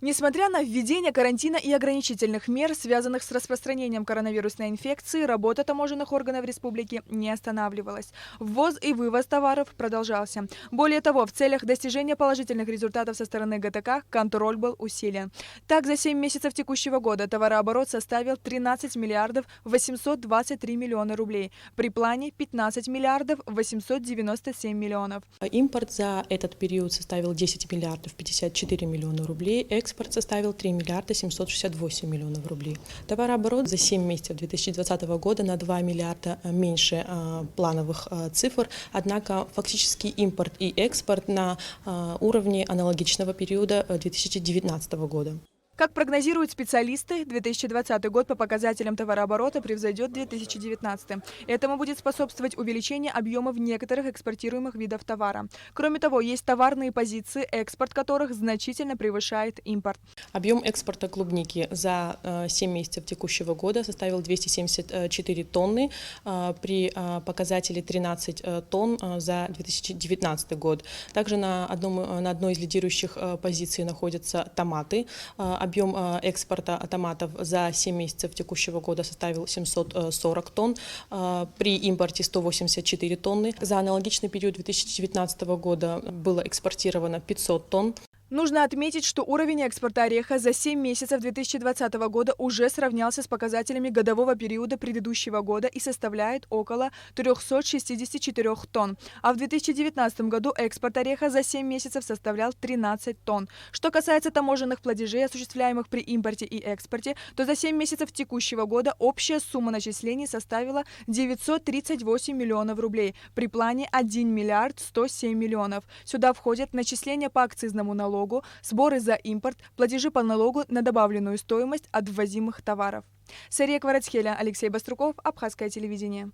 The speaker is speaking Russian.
Несмотря на введение карантина и ограничительных мер, связанных с распространением коронавирусной инфекции, работа таможенных органов республики не останавливалась. Ввоз и вывоз товаров продолжался. Более того, в целях достижения положительных результатов со стороны ГТК контроль был усилен. Так, за 7 месяцев текущего года товарооборот составил 13 миллиардов 823 миллиона рублей, при плане 15 миллиардов 897 миллионов. Импорт за этот период составил 10 миллиардов 54 миллиона рублей, экспорт составил 3 миллиарда 768 миллионов рублей. Товарооборот за 7 месяцев 2020 года на 2 миллиарда меньше плановых цифр, однако фактически импорт и экспорт на уровне аналогичного периода 2019 года. Как прогнозируют специалисты, 2020 год по показателям товарооборота превзойдет 2019. Этому будет способствовать увеличение объемов некоторых экспортируемых видов товара. Кроме того, есть товарные позиции, экспорт которых значительно превышает импорт. Объем экспорта клубники за 7 месяцев текущего года составил 274 тонны при показателе 13 тонн за 2019 год. Также на одной из лидирующих позиций находятся томаты. Объем экспорта томатов за 7 месяцев текущего года составил 740 тонн, при импорте 184 тонны. За аналогичный период 2019 года было экспортировано 500 тонн. Нужно отметить, что уровень экспорта ореха за 7 месяцев 2020 года уже сравнялся с показателями годового периода предыдущего года и составляет около 364 тонн. А в 2019 году экспорт ореха за 7 месяцев составлял 13 тонн. Что касается таможенных платежей, осуществляемых при импорте и экспорте, то за 7 месяцев текущего года общая сумма начислений составила 938 миллионов рублей, при плане 1 миллиард 107 миллионов. Сюда входят начисления по акцизному налогу, сборы за импорт, платежи по налогу на добавленную стоимость от ввозимых товаров. Сария Кварацхеля, Алексей Баструков, Абхазское телевидение.